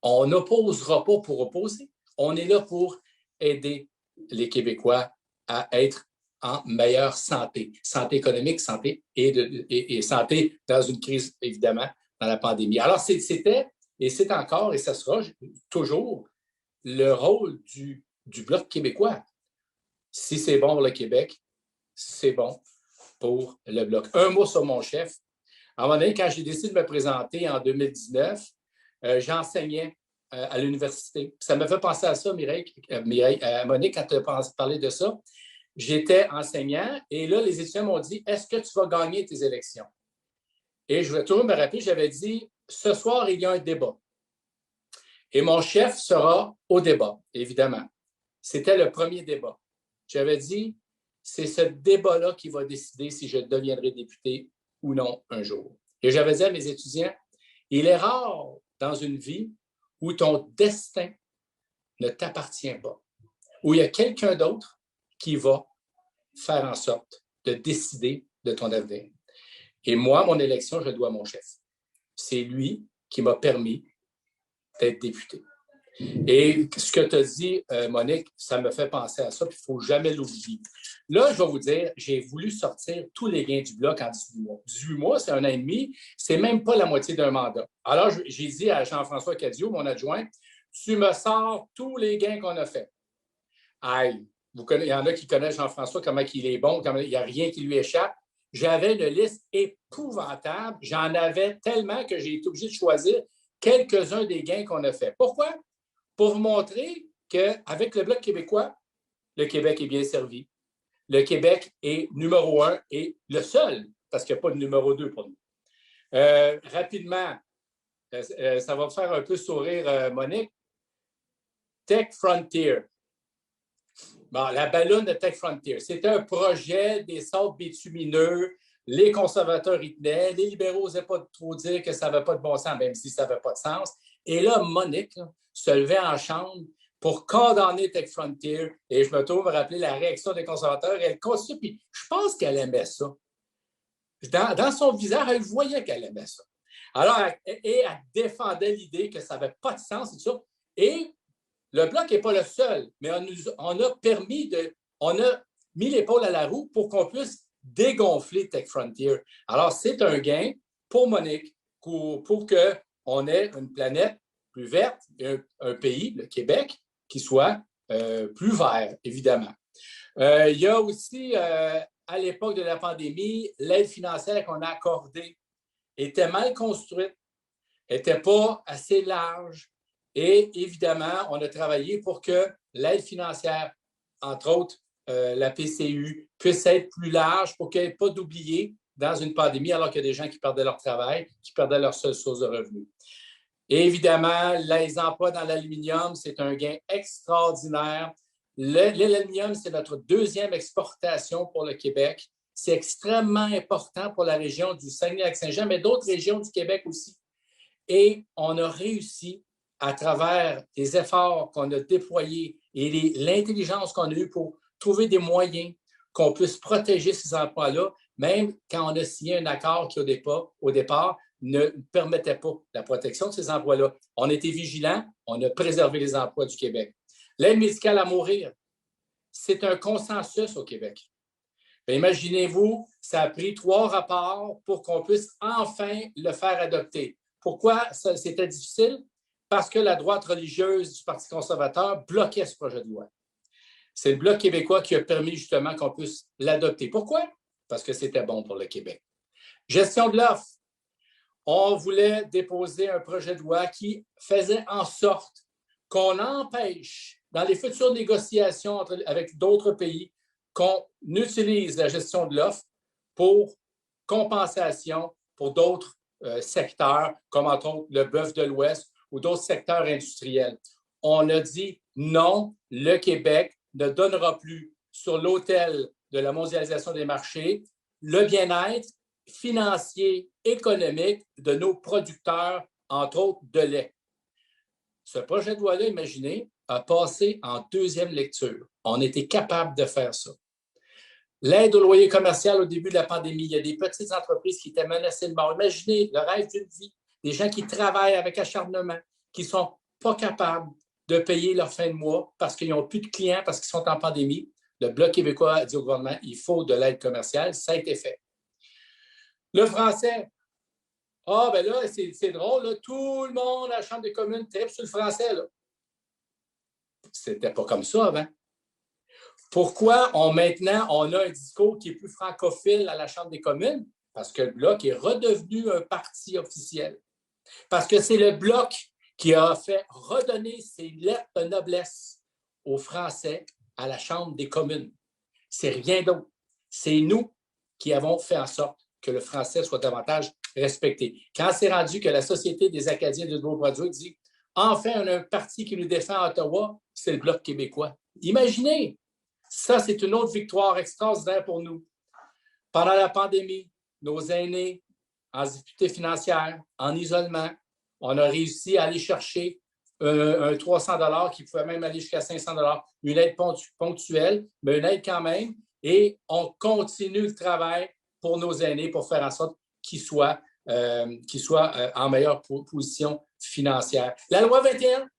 On n'opposera pas pour opposer. On est là pour aider les Québécois à être en meilleure santé. Santé économique, santé et santé dans une crise, évidemment, dans la pandémie. Alors, c'était, et c'est encore, et ça sera toujours, le rôle du Bloc québécois. Si c'est bon pour le Québec, c'est bon pour le Bloc. Un mot sur mon chef. À un moment donné, quand j'ai décidé de me présenter en 2019, j'enseignais à l'université. Ça me fait penser à ça, Mireille, Monique, quand tu as parlé de ça. J'étais enseignant et là, les étudiants m'ont dit « Est-ce que tu vas gagner tes élections? » Et je vais toujours me rappeler, j'avais dit « Ce soir, il y a un débat. » Et mon chef sera au débat, évidemment. C'était le premier débat. J'avais dit « C'est ce débat-là qui va décider si je deviendrai député ou non un jour. » Et j'avais dit à mes étudiants « Il est rare dans une vie où ton destin ne t'appartient pas, où il y a quelqu'un d'autre qui va faire en sorte de décider de ton avenir. Et moi, mon élection, je dois à mon chef. C'est lui qui m'a permis d'être député. Et ce que tu as dit, Monique, ça me fait penser à ça, puis il ne faut jamais l'oublier. Là, je vais vous dire, j'ai voulu sortir tous les gains du Bloc en 18 mois. 18 mois, c'est 1 an et demi, c'est même pas la moitié d'un mandat. Alors, j'ai dit à Jean-François Cadieux, mon adjoint, tu me sors tous les gains qu'on a faits. Aïe, il y en a qui connaissent Jean-François, comment il est bon, comment il n'y a rien qui lui échappe. J'avais une liste épouvantable. J'en avais tellement que j'ai été obligé de choisir quelques-uns des gains qu'on a faits. Pourquoi? Pour vous montrer qu'avec le Bloc québécois, le Québec est bien servi. Le Québec est numéro 1 et le seul, parce qu'il n'y a pas de numéro 2 pour nous. Rapidement, ça va me faire un peu sourire, Monique. Tech Frontier. Bon, la ballonne de Tech Frontier, c'était un projet des sables bitumineux. Les conservateurs y tenaient. Les libéraux n'osaient pas trop dire que ça n'avait pas de bon sens, même si ça n'avait pas de sens. Et là, Monique se levait en chambre pour condamner Tech Frontier. Et je me trouve me rappeler la réaction des conservateurs. Et elle continue, puis je pense qu'elle aimait ça. Dans son visage, elle voyait qu'elle aimait ça. Alors, elle défendait l'idée que ça n'avait pas de sens et tout ça. Et le Bloc n'est pas le seul, mais on a mis l'épaule à la roue pour qu'on puisse dégonfler Tech Frontier. Alors, c'est un gain pour Monique, pour qu'on ait une planète plus verte et un pays, le Québec, qui soit plus vert, évidemment. Il y a aussi, à l'époque de la pandémie, l'aide financière qu'on a accordée était mal construite, n'était pas assez large. Et évidemment, on a travaillé pour que l'aide financière, entre autres la PCU, puisse être plus large pour qu'il n'y ait pas d'oubliés dans une pandémie, alors qu'il y a des gens qui perdaient leur travail, qui perdaient leur seule source de revenus. Et évidemment, les emplois dans l'aluminium, c'est un gain extraordinaire. L'aluminium, c'est notre deuxième exportation pour le Québec. C'est extrêmement important pour la région du Saguenay-Lac-Saint-Jean, mais d'autres régions du Québec aussi. Et on a réussi, à travers les efforts qu'on a déployés et l'intelligence qu'on a eue pour trouver des moyens qu'on puisse protéger ces emplois-là, même quand on a signé un accord qui, au départ, ne permettait pas la protection de ces emplois-là. On était vigilants, on a préservé les emplois du Québec. L'aide médicale à mourir, c'est un consensus au Québec. Bien, imaginez-vous, ça a pris 3 rapports pour qu'on puisse enfin le faire adopter. Pourquoi c'était difficile? Parce que la droite religieuse du Parti conservateur bloquait ce projet de loi. C'est le Bloc québécois qui a permis justement qu'on puisse l'adopter. Pourquoi? Parce que c'était bon pour le Québec. Gestion de l'offre. On voulait déposer un projet de loi qui faisait en sorte qu'on empêche, dans les futures négociations avec d'autres pays, qu'on utilise la gestion de l'offre pour compensation pour d'autres secteurs, comme entre autres le bœuf de l'Ouest ou d'autres secteurs industriels. On a dit non, le Québec ne donnera plus sur l'autel de la mondialisation des marchés le bien-être financier, économique de nos producteurs, entre autres de lait. Ce projet de loi-là, imaginez, a passé en 2e lecture. On était capable de faire ça. L'aide au loyer commercial au début de la pandémie, il y a des petites entreprises qui étaient menacées de mort. Imaginez le rêve d'une vie, des gens qui travaillent avec acharnement, qui ne sont pas capables de payer leur fin de mois parce qu'ils n'ont plus de clients, parce qu'ils sont en pandémie. Le Bloc québécois a dit au gouvernement, il faut de l'aide commerciale. Ça a été fait. Le français, ben là, c'est drôle, là, tout le monde à la Chambre des communes tripe sur le français. Là. C'était pas comme ça avant. Pourquoi maintenant on a un discours qui est plus francophile à la Chambre des communes? Parce que le Bloc est redevenu un parti officiel. Parce que c'est le Bloc qui a fait redonner ses lettres de noblesse aux Français à la Chambre des communes. C'est rien d'autre. C'est nous qui avons fait en sorte que le français soit davantage respecté. Quand c'est rendu que la Société des Acadiens du Nouveau-Brunswick dit « Enfin, on a un parti qui nous défend à Ottawa », c'est le Bloc québécois. Imaginez, ça, c'est une autre victoire extraordinaire pour nous. Pendant la pandémie, nos aînés en difficulté financière, en isolement, on a réussi à aller chercher un 300 $ qui pouvait même aller jusqu'à 500 $, une aide ponctuelle, mais une aide quand même, et on continue le travail pour nos aînés pour faire en sorte qu'ils soient en meilleure position financière. La loi 21,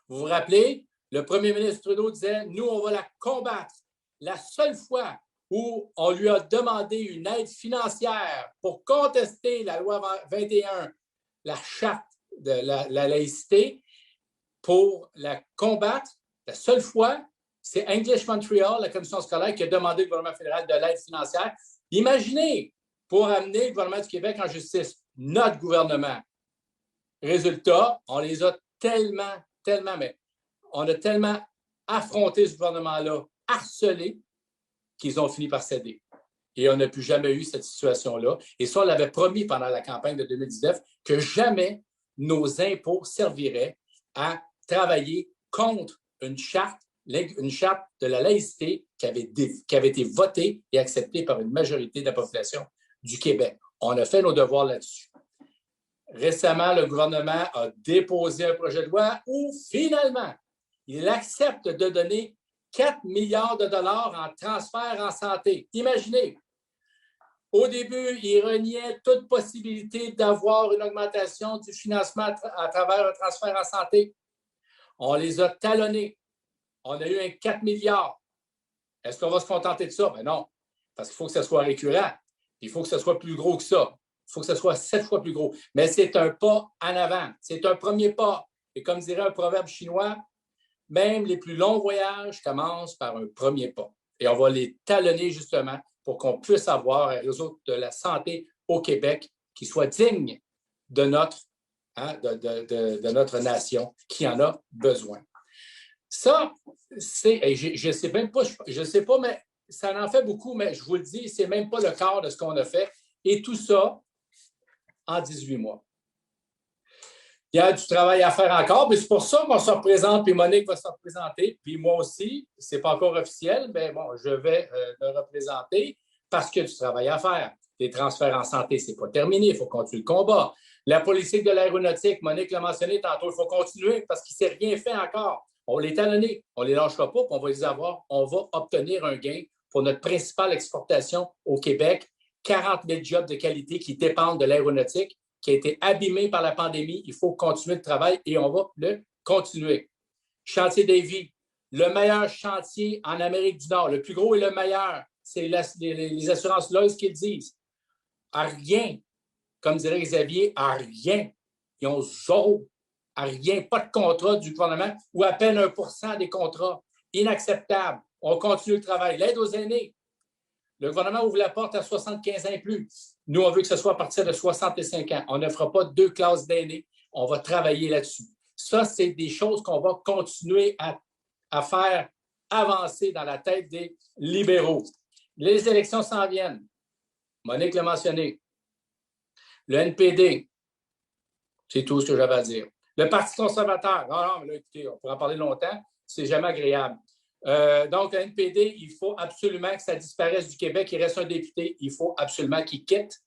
vous vous rappelez, le premier ministre Trudeau disait « Nous, on va la combattre ». La seule fois où on lui a demandé une aide financière pour contester la loi 21, la charte de la laïcité, pour la combattre, la seule fois, c'est English Montreal, la commission scolaire, qui a demandé au gouvernement fédéral de l'aide financière. Imaginez, pour amener le gouvernement du Québec en justice, notre gouvernement. Résultat, on les a tellement, mais on a tellement affronté ce gouvernement-là, harcelé, qu'ils ont fini par céder. Et on n'a plus jamais eu cette situation-là. Et ça, on l'avait promis pendant la campagne de 2019 que jamais nos impôts serviraient à travailler contre une charte de la laïcité qui avait été votée et acceptée par une majorité de la population du Québec. On a fait nos devoirs là-dessus. Récemment, le gouvernement a déposé un projet de loi où, finalement, il accepte de donner 4 milliards de dollars en transfert en santé. Imaginez, au début, il reniait toute possibilité d'avoir une augmentation du financement à travers un transfert en santé. On les a talonnés. On a eu un 4 milliards. Est-ce qu'on va se contenter de ça? Ben non, parce qu'il faut que ça soit récurrent. Il faut que ça soit plus gros que ça. Il faut que ça soit 7 fois plus gros. Mais c'est un pas en avant. C'est un premier pas. Et comme dirait un proverbe chinois, même les plus longs voyages commencent par un premier pas. Et on va les talonner justement pour qu'on puisse avoir un réseau de la santé au Québec qui soit digne de notre nation qui en a besoin. Ça, c'est, je ne sais pas, mais ça en fait beaucoup, mais je vous le dis, ce n'est même pas le quart de ce qu'on a fait. Et tout ça en 18 mois. Il y a du travail à faire encore, puis c'est pour ça qu'on se représente, puis Monique va se représenter, puis moi aussi, ce n'est pas encore officiel, mais bon, je vais le représenter parce qu'il y a du travail à faire. Les transferts en santé, ce n'est pas terminé, il faut continuer le combat. La politique de l'aéronautique, Monique l'a mentionné tantôt, il faut continuer parce qu'il ne s'est rien fait encore. On les talonnés, on ne les lâchera pas, puis on va les avoir, on va obtenir un gain pour notre principale exportation au Québec, 40 000 jobs de qualité qui dépendent de l'aéronautique, qui a été abîmé par la pandémie. Il faut continuer le travail et on va le continuer. Chantier Davy, le meilleur chantier en Amérique du Nord, le plus gros et le meilleur, c'est les assurances Lloyd's qui le disent. À rien, comme dirait Xavier, à rien. Ils ont zéro, à rien, pas de contrat du gouvernement ou à peine 1% des contrats. Inacceptable. On continue le travail. L'aide aux aînés. Le gouvernement ouvre la porte à 75 ans et plus. Nous, on veut que ce soit à partir de 65 ans. On ne fera pas 2 classes d'aînés. On va travailler là-dessus. Ça, c'est des choses qu'on va continuer à faire avancer dans la tête des libéraux. Les élections s'en viennent. Monique l'a mentionné. Le NPD, c'est tout ce que j'avais à dire. Le Parti conservateur, non, mais là, écoutez, on pourra en parler longtemps, c'est jamais agréable. Donc, le NPD, il faut absolument que ça disparaisse du Québec. Il reste un député, il faut absolument qu'il quitte.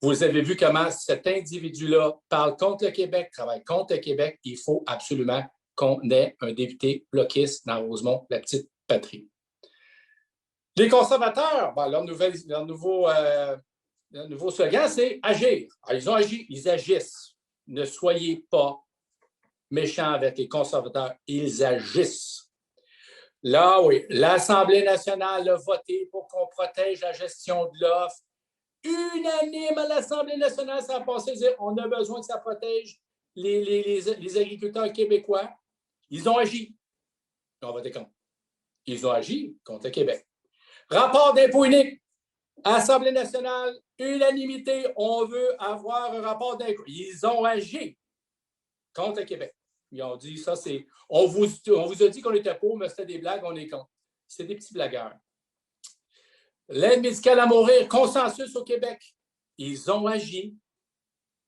Vous avez vu comment cet individu-là parle contre le Québec, travaille contre le Québec. Il faut absolument qu'on ait un député bloquiste dans Rosemont, la petite patrie. Les conservateurs, ben, leur nouveau slogan, c'est agir. Alors, ils ont agi, ils agissent. Ne soyez pas méchants avec les conservateurs, ils agissent. Là, oui, l'Assemblée nationale a voté pour qu'on protège la gestion de l'offre. Unanime à l'Assemblée nationale, ça a passé à dire on a besoin que ça protège les agriculteurs québécois. Ils ont agi. Ils ont voté contre. Ils ont agi contre le Québec. Rapport d'impôt unique. Assemblée nationale, unanimité, on veut avoir un rapport d'impôt. Ils ont agi contre le Québec. Ils ont dit, ça, c'est. On vous a dit qu'on était pour, mais c'était des blagues, on est contre. C'est des petits blagueurs. L'aide médicale à mourir, consensus au Québec. Ils ont agi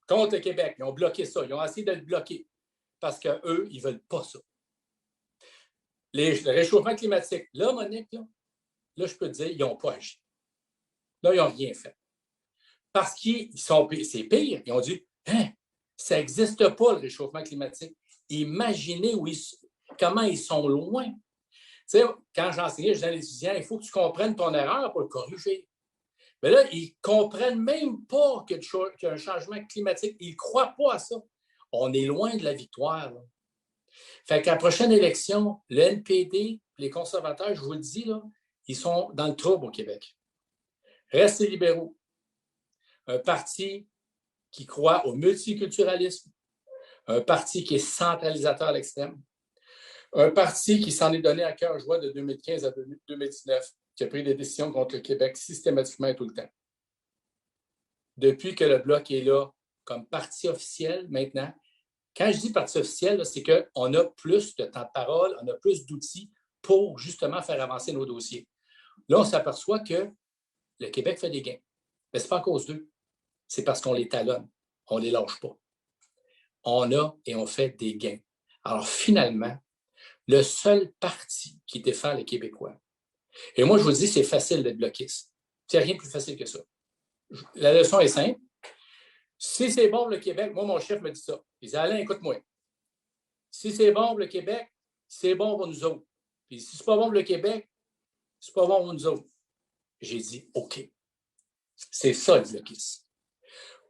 contre le Québec. Ils ont bloqué ça. Ils ont essayé de le bloquer parce qu'eux, ils ne veulent pas ça. Le réchauffement climatique. Là, Monique, là, je peux te dire, ils n'ont pas agi. Là, ils n'ont rien fait. Parce qu'ils sont. C'est pire. Ils ont dit, hein, ça n'existe pas, le réchauffement climatique. Imaginez comment ils sont loin. Tu sais, quand j'enseignais, je disais à l'étudiant, il faut que tu comprennes ton erreur pour le corriger. Mais là, ils ne comprennent même pas qu'il y a un changement climatique. Ils ne croient pas à ça. On est loin de la victoire. Là. Fait qu'à la prochaine élection, le NPD, les conservateurs, je vous le dis, là, ils sont dans le trouble au Québec. Restent les libéraux. Un parti qui croit au multiculturalisme, un parti qui est centralisateur à l'extrême, un parti qui s'en est donné à cœur joie de 2015 à 2019, qui a pris des décisions contre le Québec systématiquement et tout le temps. Depuis que le Bloc est là comme parti officiel maintenant, quand je dis parti officiel, c'est qu'on a plus de temps de parole, on a plus d'outils pour justement faire avancer nos dossiers. Là, on s'aperçoit que le Québec fait des gains. Mais ce n'est pas à cause d'eux. C'est parce qu'on les talonne. On ne les lâche pas. On a et on fait des gains. Alors finalement, le seul parti qui défend les Québécois, et moi je vous dis, c'est facile d'être bloquiste. C'est rien de plus facile que ça. La leçon est simple. Si c'est bon pour le Québec, moi mon chef me dit ça. Il dit, Alain, écoute-moi. Si c'est bon pour le Québec, c'est bon pour nous autres. Puis si c'est pas bon pour le Québec, c'est pas bon pour nous autres. J'ai dit, OK. C'est ça le bloquiste.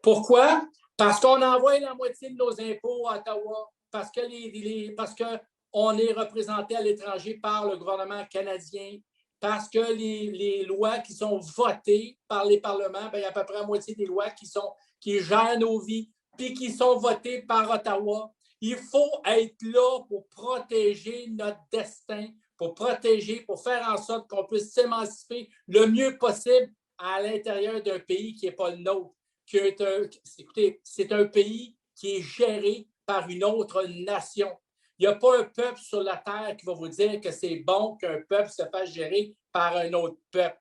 Pourquoi? Parce qu'on envoie la moitié de nos impôts à Ottawa, parce qu'on est représenté à l'étranger par le gouvernement canadien, parce que les lois qui sont votées par les parlements, il y a à peu près la moitié des lois qui gèrent nos vies, puis qui sont votées par Ottawa. Il faut être là pour protéger notre destin, pour faire en sorte qu'on puisse s'émanciper le mieux possible à l'intérieur d'un pays qui n'est pas le nôtre. Écoutez, c'est un pays qui est géré par une autre nation. Il n'y a pas un peuple sur la terre qui va vous dire que c'est bon qu'un peuple se fasse gérer par un autre peuple.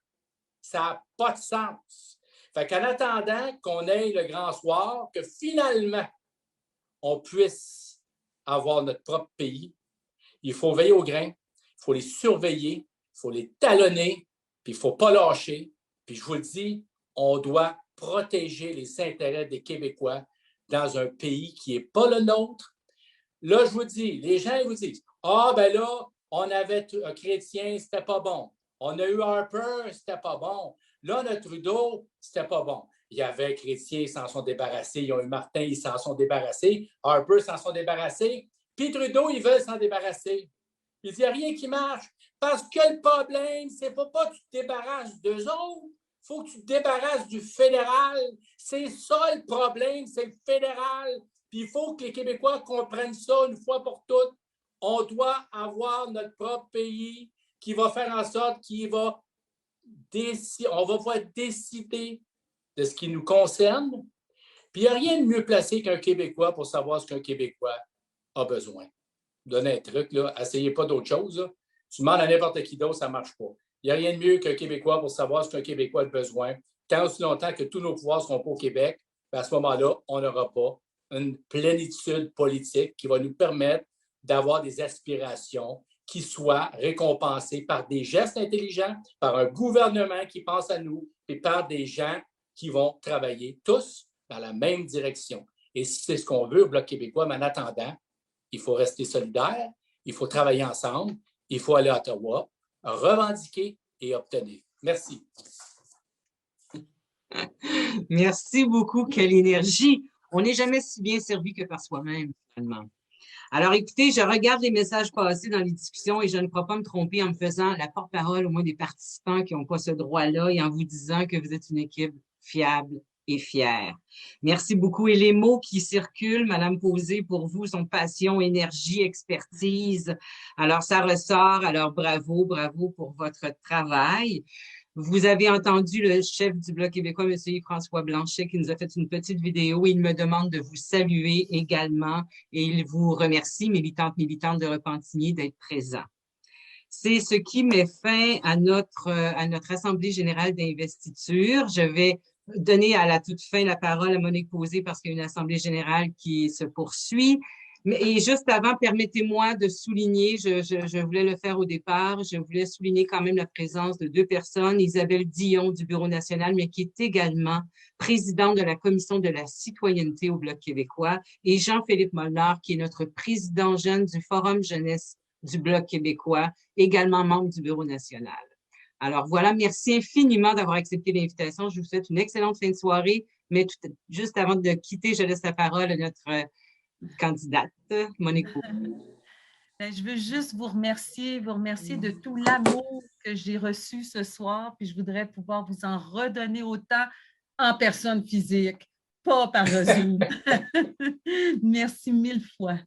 Ça n'a pas de sens. Fait qu'en attendant qu'on ait le grand soir, que finalement, on puisse avoir notre propre pays. Il faut veiller aux grains, il faut les surveiller, il faut les talonner, puis il ne faut pas lâcher. Puis je vous le dis, on doit protéger les intérêts des Québécois dans un pays qui n'est pas le nôtre. Là, je vous dis, les gens vous disent, ah, ben là, on avait un Chrétien, c'était pas bon. On a eu Harper, c'était pas bon. Là, on a Trudeau, c'était pas bon. Il y avait Chrétien, ils s'en sont débarrassés. Ils ont eu Martin, ils s'en sont débarrassés. Harper, s'en sont débarrassés. Puis Trudeau, ils veulent s'en débarrasser. Il dit, il n'y a rien qui marche. Parce que le problème, c'est pas que tu te débarrasses d'eux autres. Il faut que tu te débarrasses du fédéral. C'est ça le problème, c'est le fédéral. Puis il faut que les Québécois comprennent ça une fois pour toutes. On doit avoir notre propre pays qui va faire en sorte qu'on va pouvoir décider de ce qui nous concerne. Puis il n'y a rien de mieux placé qu'un Québécois pour savoir ce qu'un Québécois a besoin. Donnez un truc, là, essayez pas d'autre chose. Là. Tu demandes à n'importe qui d'autre, ça ne marche pas. Il n'y a rien de mieux qu'un Québécois pour savoir ce qu'un Québécois a besoin. Tant aussi longtemps que tous nos pouvoirs ne seront pas au Québec, à ce moment-là, on n'aura pas une plénitude politique qui va nous permettre d'avoir des aspirations qui soient récompensées par des gestes intelligents, par un gouvernement qui pense à nous et par des gens qui vont travailler tous dans la même direction. Et c'est ce qu'on veut au Bloc québécois, mais en attendant, il faut rester solidaire, il faut travailler ensemble, il faut aller à Ottawa, revendiquer et obtenir. Merci. Merci beaucoup. Quelle énergie. On n'est jamais si bien servi que par soi-même, finalement. Alors, écoutez, je regarde les messages passés dans les discussions et je ne crois pas me tromper en me faisant la porte-parole au moins des participants qui n'ont pas ce droit-là et en vous disant que vous êtes une équipe fiable et fière. Merci beaucoup. Et les mots qui circulent, Madame Posé, pour vous, sont passion, énergie, expertise. Alors, ça ressort. Alors, bravo, bravo pour votre travail. Vous avez entendu le chef du Bloc québécois, M. Yves-François Blanchet, qui nous a fait une petite vidéo. Il me demande de vous saluer également et il vous remercie, militante de Repentigny, d'être présent. C'est ce qui met fin à notre Assemblée générale d'investiture. Je vais donner à la toute fin la parole à Monique Posé parce qu'il y a une Assemblée générale qui se poursuit. Et juste avant, permettez-moi de souligner, je voulais le faire au départ, je voulais souligner quand même la présence de deux personnes, Isabelle Dion du Bureau national, mais qui est également présidente de la Commission de la citoyenneté au Bloc québécois, et Jean-Philippe Molnar, qui est notre président jeune du Forum jeunesse du Bloc québécois, également membre du Bureau national. Alors voilà, merci infiniment d'avoir accepté l'invitation. Je vous souhaite une excellente fin de soirée, mais juste avant de quitter, je laisse la parole à notre candidate, Monique. Je veux juste vous remercier de tout l'amour que j'ai reçu ce soir, puis je voudrais pouvoir vous en redonner autant en personne physique, pas par Zoom. Merci 1000 fois.